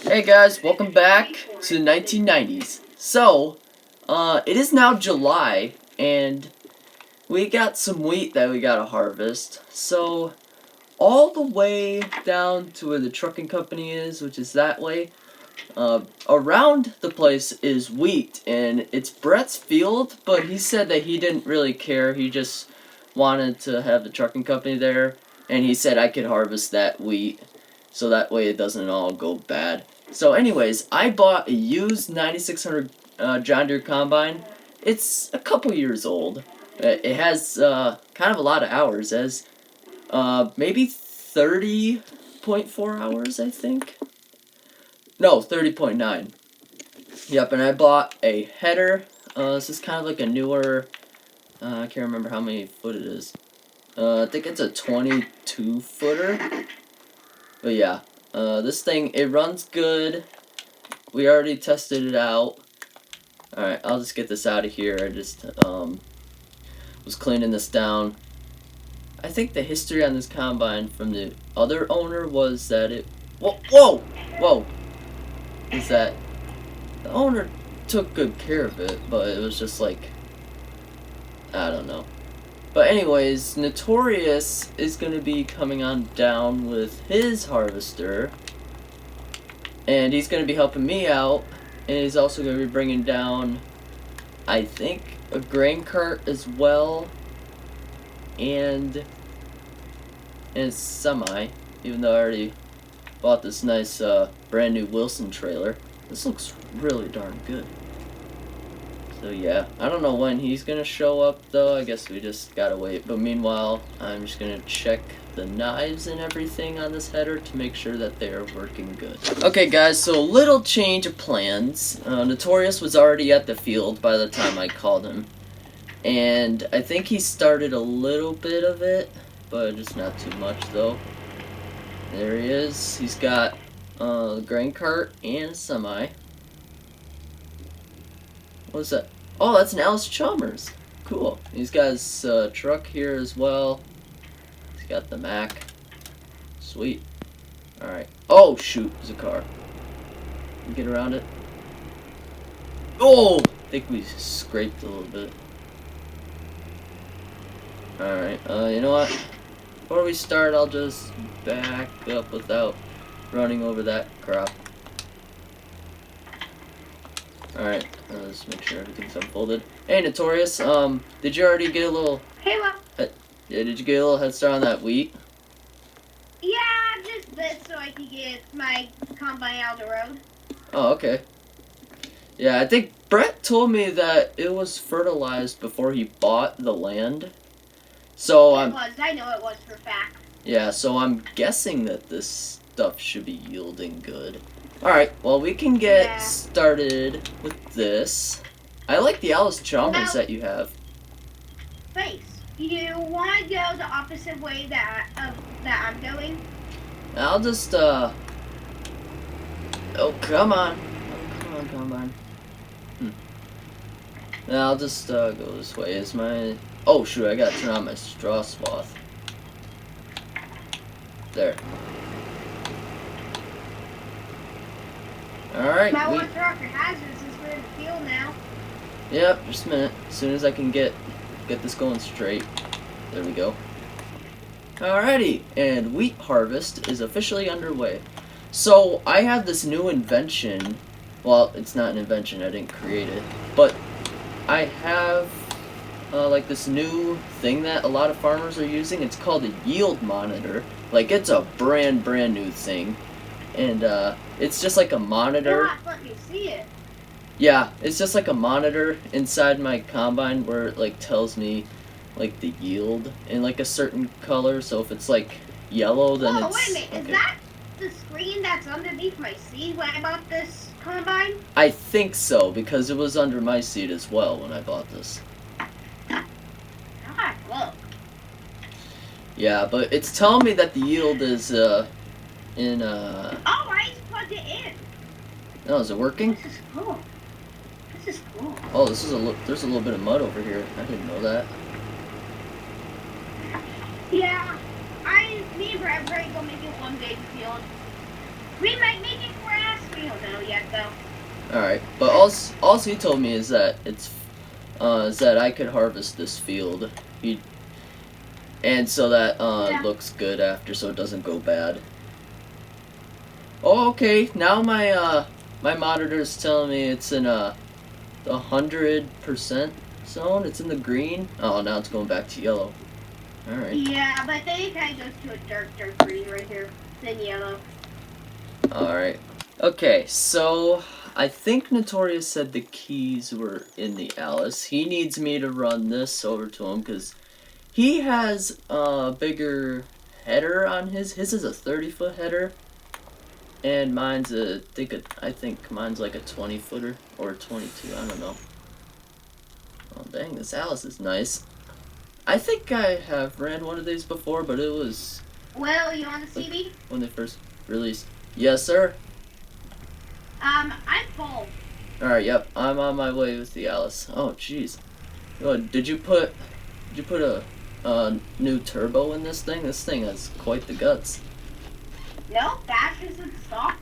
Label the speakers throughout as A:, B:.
A: Hey guys, welcome back to the 1990s. So, it is now July, and we got some wheat that we gotta harvest. So, all the way down to where the trucking company is, which is that way, around the place is wheat, and it's Brett's field, but he said that he didn't really care. He just wanted to have the trucking company there, and he said I could harvest that wheat, so that way it doesn't all go bad. So anyways, I bought a used 9600 John Deere Combine. It's a couple years old. It has kind of a lot of hours, as maybe 30.4 hours, I think. No, 30.9. Yep, and I bought a header. This is kind of like a newer, I can't remember how many foot it is. I think it's a 22 footer. But yeah, this thing, it runs good. We already tested it out. Alright, I'll just get this out of here. I just was cleaning this down. I think the history on this combine from the other owner was that it... Whoa! Is that the owner took good care of it, but it was just like, I don't know. But anyways, Notorious is going to be coming on down with his harvester, and he's going to be helping me out, and he's also going to be bringing down, I think, a grain cart as well, and a semi, even though I already bought this nice brand new Wilson trailer. This looks really darn good. So yeah, I don't know when he's gonna show up though. I guess we just gotta wait. But meanwhile, I'm just gonna check the knives and everything on this header to make sure that they are working good. Okay guys, so a little change of plans. Notorious was already at the field by the time I called him. And I think he started a little bit of it, but just not too much though. There he is. He's got a grain cart and a semi. What's that? Oh, that's an Alice Chalmers. Cool. He's got his truck here as well. He's got the Mac. Sweet. Alright. Oh, shoot. There's a car. Can we get around it? Oh! I think we scraped a little bit. Alright. You know what? Before we start, I'll just back up without running over that crop. Alright, let's make sure everything's unfolded. Hey, Notorious, did you already get a little...
B: Hey, what?
A: Yeah, did you get a little head start on that wheat?
B: Yeah, just a bit so I could get my combine out of the road.
A: Oh, okay. Yeah, I think Brett told me that it was fertilized before he bought the land. So
B: I know it was for a fact.
A: Yeah, so I'm guessing that this stuff should be yielding good. Alright, well we can get started with this. I like the Alice Chalmers that you have.
B: Face, you want to go the opposite way that I'm going?
A: I'll just, oh, come on. Oh, come on. I'll just, go this way. Is my... Oh, shoot, I gotta turn on my straw swath. There. Alright.
B: My one tractor has this since we're in the field now.
A: Yep, just a minute. As soon as I can get this going straight. There we go. Alrighty, and wheat harvest is officially underway. So, I have this new invention. Well, it's not an invention, I didn't create it. But I have like this new thing that a lot of farmers are using. It's called a yield monitor. Like, it's a brand new thing. And it's just like a monitor.
B: You're not letting me see it.
A: Yeah, it's just like a monitor inside my combine where it like tells me like the yield in like a certain color. So if it's like yellow, then it's...
B: wait a minute.
A: Okay.
B: Is that the screen that's underneath my seat when I bought this combine?
A: I think so, because it was under my seat as well when I bought this.
B: God, look.
A: Yeah, but it's telling me that the yield is
B: Oh, I just plugged it in.
A: Oh, is it working?
B: This is cool. This is cool.
A: Oh, there's a little bit of mud over here. I didn't know that.
B: Yeah, me and Brad are going to go make it one big field. We might make it grass field. though.
A: Alright, but all he told me is that is that I could harvest this field. And so that
B: Yeah.
A: looks good after, so it doesn't go bad. Oh, okay. Now my monitor is telling me it's in the 100% zone. It's in the green. Oh, now it's going back to yellow. All right.
B: Yeah, but then it kind of goes to a dark green right here, then yellow.
A: All right. Okay, so I think Notorious said the keys were in the Alice. He needs me to run this over to him because he has a bigger header on his. His is a 30-foot header, and mine's I think mine's like a 20-footer or 22. I don't know. Oh dang, this Alice is nice. I think I have ran one of these before, but it was.
B: Well, you want to see me?
A: When they first released. Yes, sir.
B: I'm full.
A: All right. Yep. I'm on my way with the Alice. Oh, jeez. Did you put a new turbo in this thing? This thing has quite the guts.
B: No, that's just in stock.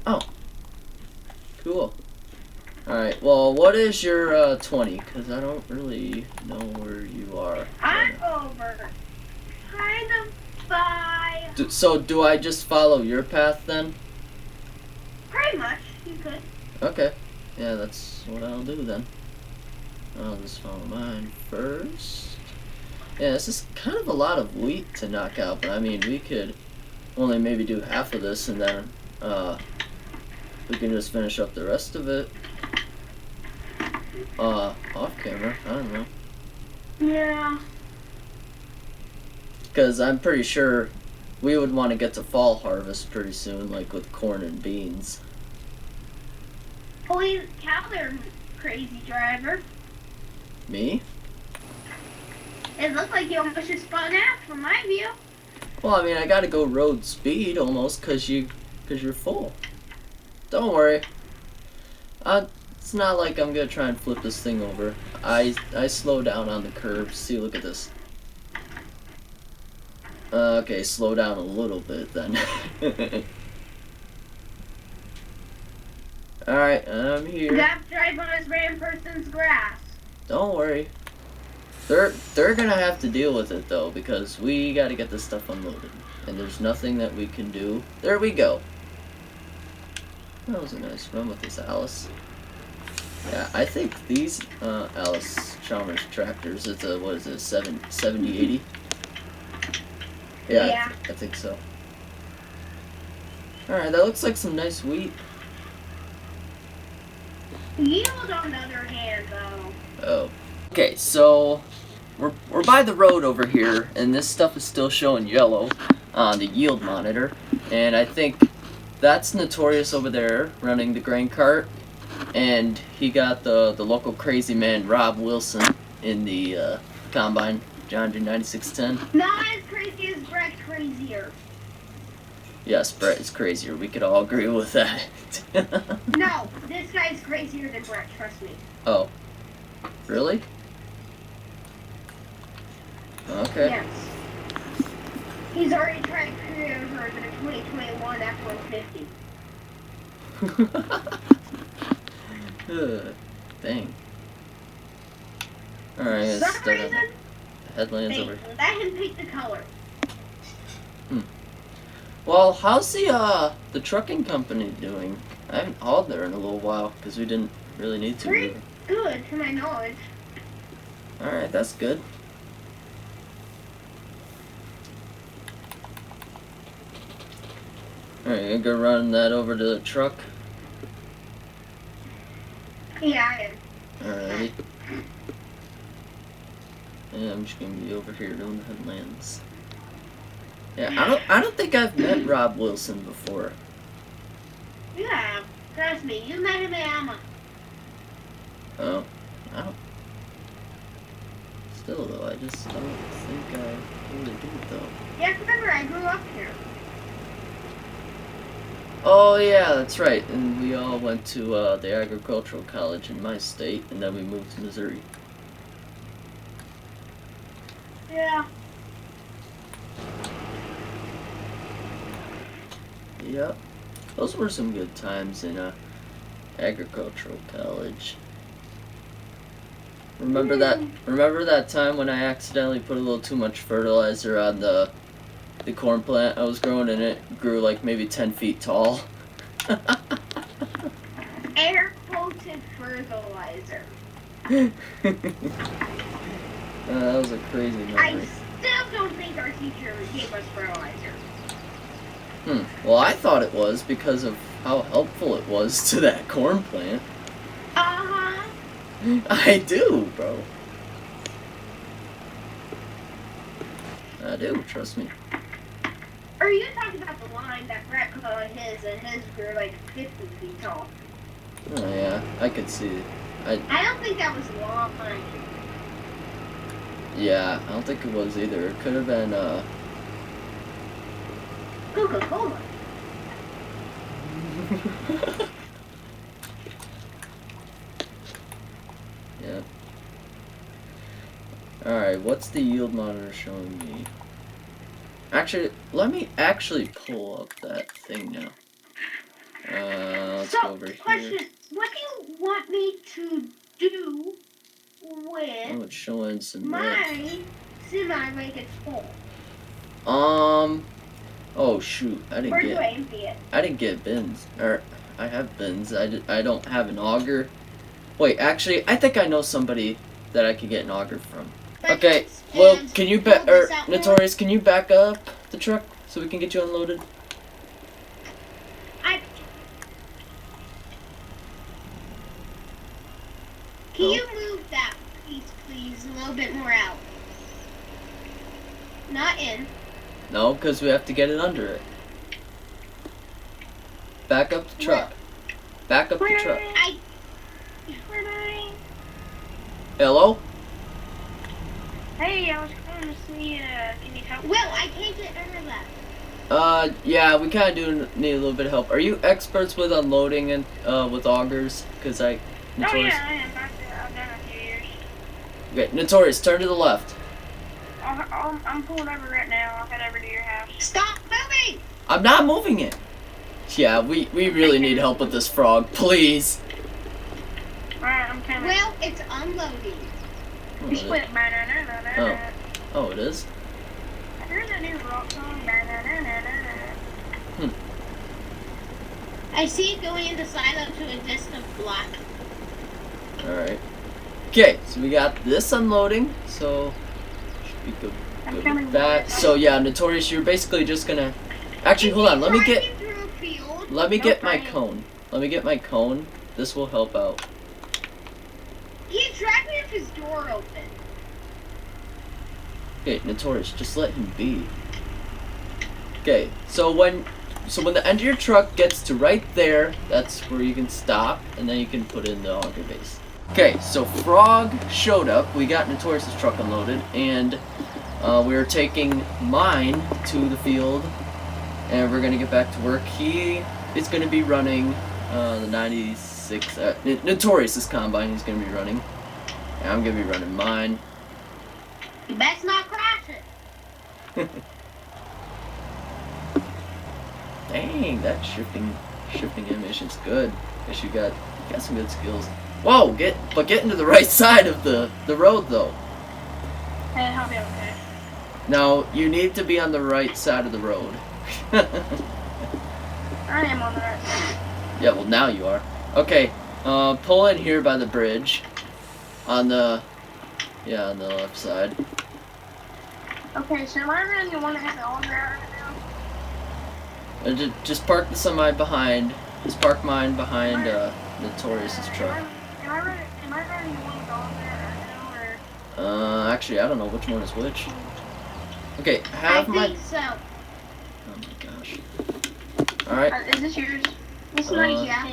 A: Oh. Cool. Alright, well, what is your 20? Because I don't really know where you are.
B: I'm over. Kind of by.
A: So, do I just follow your path then?
B: Pretty much, you could.
A: Okay. Yeah, that's what I'll do then. I'll just follow mine first. Yeah, this is kind of a lot of wheat to knock out, but I mean, we could only maybe do half of this and then we can just finish up the rest of it off camera. I don't know.
B: Yeah.
A: Because I'm pretty sure we would want to get to fall harvest pretty soon, like with corn and beans.
B: Holy cow there, crazy driver.
A: Me?
B: It looked like you almost just spun out from my view.
A: Well, I mean, I gotta go road speed almost because you're full. Don't worry. It's not like I'm gonna try and flip this thing over. I slow down on the curves. See, look at this. Okay, slow down a little bit then. Alright, I'm here.
B: You have to drive on this random person's grass.
A: Don't worry. They're gonna have to deal with it though, because we gotta get this stuff unloaded. And there's nothing that we can do. There we go. That was a nice run with this Alice. Yeah, I think these Alice Chalmers tractors, it's a, what is it, 7080? Yeah. I think so. Alright, that looks like some nice wheat.
B: Yield on the other hand, though.
A: Oh. Okay, so we're by the road over here, and this stuff is still showing yellow on the yield monitor. And I think that's Notorious over there running the grain cart, and he got the local crazy man Rob Wilson in the combine, John Deere 9610.
B: Not as crazy as Brett Crazier.
A: Yes, Brett is crazier. We could all agree with that.
B: No, this guy's crazier than Brett, trust me.
A: Oh. Really? Okay.
B: Yes. He's already tried career version of 2021 F-150.
A: Dang. Alright,
B: For
A: let's
B: some
A: start on
B: reason,
A: the headlands
B: they
A: over.
B: let him pick the color.
A: Well, how's the trucking company doing? I haven't hauled there in a little while because we didn't really need to.
B: Pretty good, to my knowledge.
A: Alright, that's good. Alright, you gonna go run that over to the truck?
B: Yeah, I am.
A: Alrighty. Yeah, I'm just gonna be over here doing the headlands. Yeah, I don't think I've met Rob Wilson before.
B: Yeah, trust me, you met him at Alma.
A: Oh, I don't. Still though, I just don't think I really do though.
B: Yeah, remember, I grew up here.
A: Oh yeah, that's right. And we all went to the agricultural college in my state, and then we moved to Missouri.
B: Yeah.
A: Yep. Those were some good times in agricultural college. Remember that time when I accidentally put a little too much fertilizer on the corn plant I was growing, and it grew like maybe 10 feet tall?
B: Air quoted fertilizer.
A: That was a crazy memory.
B: I still don't think our teacher gave us fertilizer.
A: Well, I thought it was because of how helpful it was to that corn plant.
B: Uh-huh.
A: I do, bro. I do, trust me.
B: Are you talking about the line that Brett put on his, and his grew like 50 feet tall?
A: Oh yeah, I could see it.
B: I don't think that was long.
A: Yeah, I don't think it was either. It could have been,
B: Coca-Cola.
A: Yeah. Alright, what's the yield monitor showing me? Actually, let me actually pull up that thing now. Let's go over
B: question,
A: here.
B: what do you want me to do with
A: Oh, it's showing some
B: my semi when it gets full?
A: Oh shoot, I
B: Where do I empty it?
A: didn't get bins. Or, I have bins. I don't have an auger. Wait, actually, I think I know somebody that I could get an auger from. Okay, well, can you Notorious, can you back up the truck so we can get you unloaded?
B: Can you move that piece, please, a little bit more out? Not in.
A: No, because we have to get it under it. Back up the truck. Back up the truck. Hello?
C: Hey, I was calling to see, can you help?
B: Well, I can't get under that.
A: Yeah, we kind of do need a little bit of help. Are you experts with unloading and, with augers? Because Notorious.
C: Oh, yeah, I am. I've done a few years.
A: Okay, Notorious, turn to the left.
C: I'm pulling over right now. I'll head over to your house.
B: Stop moving!
A: I'm not moving it. Yeah, we really need help with this frog, please.
C: Alright, I'm coming.
B: Well, it's unloading.
A: Oh,
C: You split banana.
A: Oh, it is?
C: There's a new rock song. Banana.
B: I see it going into silo to a distant block.
A: Alright. Okay, so we got this unloading, so should be good with that. So yeah, Notorious, you're basically just gonna... Actually, hold on, let me get my cone. Let me get my cone. This will help out.
B: He tried me if his door open.
A: Okay, Notorious, just let him be. Okay, so when the end of your truck gets to right there, that's where you can stop, and then you can put in the auger base. Okay, so Frog showed up. We got Notorious's truck unloaded, and we are taking mine to the field, and we're gonna get back to work. He is gonna be running the 96 Notorious's combine. He's gonna be running, and I'm gonna be running mine.
B: You best not crash it.
A: Dang, that shifting animation's good. Guess you got some good skills. Whoa, get into the right side of the road though.
C: Hey, I'll be okay.
A: No, you need to be on the right side of the road.
C: I am on the right side.
A: Yeah, well now you are. Okay, pull in here by the bridge. On the left side.
C: Okay, so am I really the one that has the auger out right now?
A: Just park the semi behind. Just park mine behind Notorious's truck.
C: Am I really the one with the auger right now, or?
A: Actually, I don't know which one is which. Okay,
B: I think so.
A: Oh my gosh. Alright.
C: Is this yours? This is
B: yeah.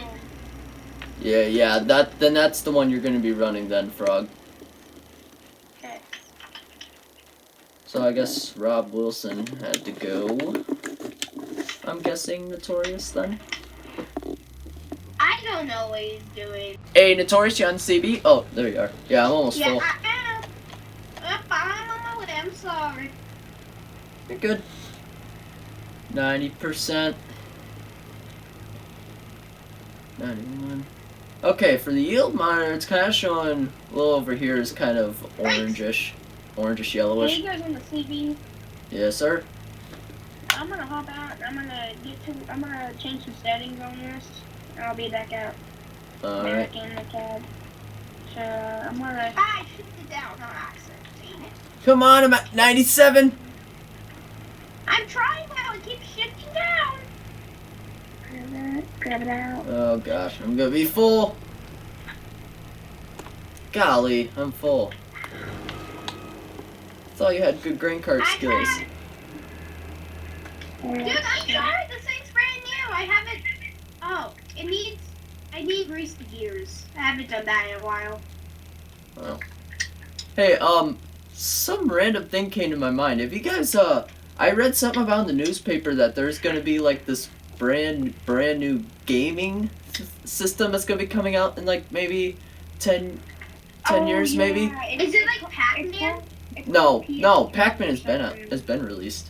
A: Yeah, that's the one you're gonna be running then, Frog.
C: Okay.
A: So I guess Rob Wilson had to go. I'm guessing Notorious then?
B: I don't know what he's doing.
A: Hey, Notorious, you on CB? Oh, there you are. Yeah, I'm almost full.
B: Yeah, I am. I'm on my way. I'm sorry.
A: You're good. 90%. 91. Okay, for the yield monitor, it's kind of showing a little over here is kind of orangish, yellowish.
C: Hey, you guys on the CV?
A: Yes, sir.
C: I'm gonna hop out. I'm gonna change some settings on this. I'll be back out.
A: Alright.
C: Back in the cab. So I'm gonna.
B: I shifted down on accident. Dang it.
A: Come on, I'm at 97.
B: I'm trying now. It keeps shifting down.
C: Grab it out.
A: Oh gosh, I'm gonna be full. Golly, I'm full. Thought you had good grain cart skills.
B: Dude, I'm sorry. This thing's brand new. I haven't. Oh, I need grease the gears. I haven't done that in a while.
A: Wow. Hey, some random thing came to my mind. Have you guys, I read something about in the newspaper that there's gonna be like this brand new gaming system that's gonna be coming out in like maybe 10 years, maybe?
B: Is it like Pac-Man?
A: No, Pac-Man has been released.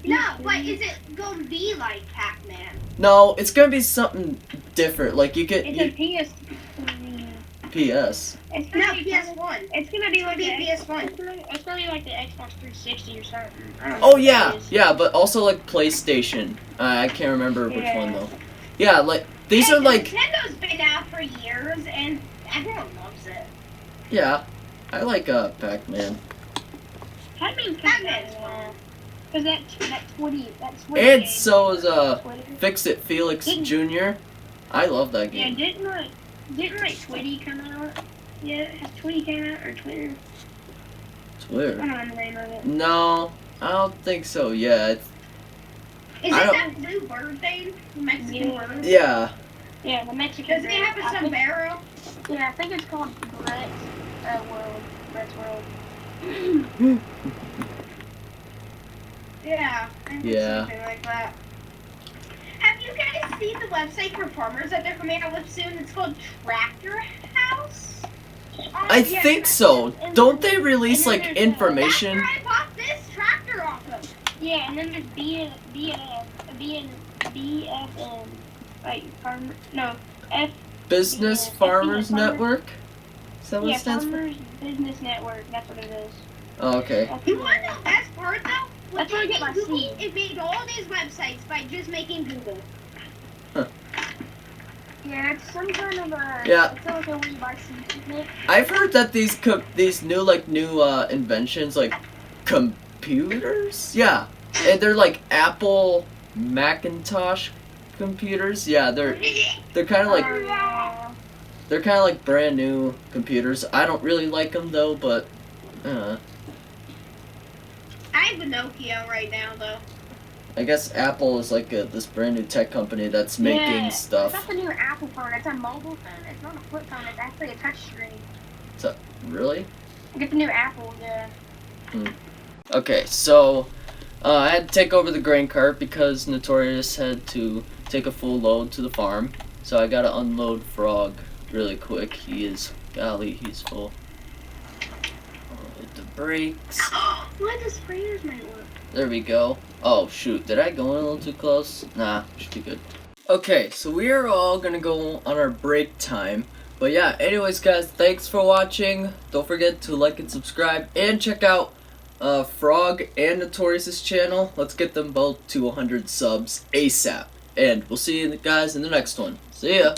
B: No, but is it gonna be like Pac-Man?
A: No, it's gonna be something different. Like you get
C: It's a PS.
A: PS.
C: It's
B: No,
C: gonna be
B: PS1.
C: It's gonna be like
B: It's
C: the
B: PS1.
C: It's gonna be like the Xbox 360 or something. I don't know
A: Oh
C: what
A: yeah,
C: that is.
A: yeah, but also like PlayStation. I can't remember which
C: Yeah.
A: one though. Yeah, like these are like
B: Nintendo's been out for years, and everyone loves it.
A: yeah. I like Pac-Man.
C: Pac-Man's
B: Pac-Man's fun.
C: Cause that Twitty
A: And
C: game,
A: so is
C: Twitter.
A: Fix It Felix Jr. I love that
C: Yeah,
A: game.
C: didn't like Twitty come out? Yeah, has Twitty came out or Twitter? I
A: Twitter.
C: don't know the name of it.
A: No, I don't think so. Yeah,
B: Is it
A: I don't-
B: that blue bird thing? The Mexican bird?
A: yeah.
C: Yeah, the Mexican.
B: Does it have a sombrero?
C: Yeah, I think it's called Brett's World. Brett's World.
B: Yeah. I think
A: Yeah.
B: something like that. Have you guys seen the website for farmers that they're coming out with soon? It's called Tractor House.
A: I think so. Don't they release like
B: That's
A: information?
B: where I bought this tractor off of.
C: Yeah, and then there's BFN, like farm. No, F.
A: Business
C: Yeah,
A: Farmers
C: Farmer-
A: Network? Is that what
C: Yeah,
A: it stands for?
C: Farmers Business Network. That's what it is.
A: Oh, okay.
C: That's
B: You
C: what
B: want
C: it
B: to
C: is.
B: know the best part though?
C: That's where I get my
B: Google,
C: seed.
B: it made all these websites by just making Google.
C: Yeah, it's some kind of a.
A: Yeah.
C: It's like a way you buy seeds, isn't it?
A: I've heard that these new inventions like computers. Yeah, and they're like Apple Macintosh computers. Yeah, they're kind of like
C: Yeah.
A: they're kind of like brand new computers. I don't really like them though, but
B: I have a Nokia right now though.
A: I guess Apple is like this brand new tech company that's making
C: Yeah,
A: stuff.
C: It's not the new Apple phone. It's a mobile phone. It's not a flip phone. It's actually a touch screen.
A: Really?
C: Get the new Apple. Yeah.
A: Okay, so I had to take over the grain cart because Notorious had to take a full load to the farm. So I gotta unload Frog really quick. He's full. Hit the brakes.
B: Why the sprayers might work?
A: There we go. Oh shoot, did I go in a little too close? Nah, should be good. Okay, so we are all gonna go on our break time. But yeah, anyways guys, thanks for watching. Don't forget to like and subscribe and check out Frog and Notorious's channel. Let's get them both to 100 subs ASAP. And we'll see you guys in the next one. See ya!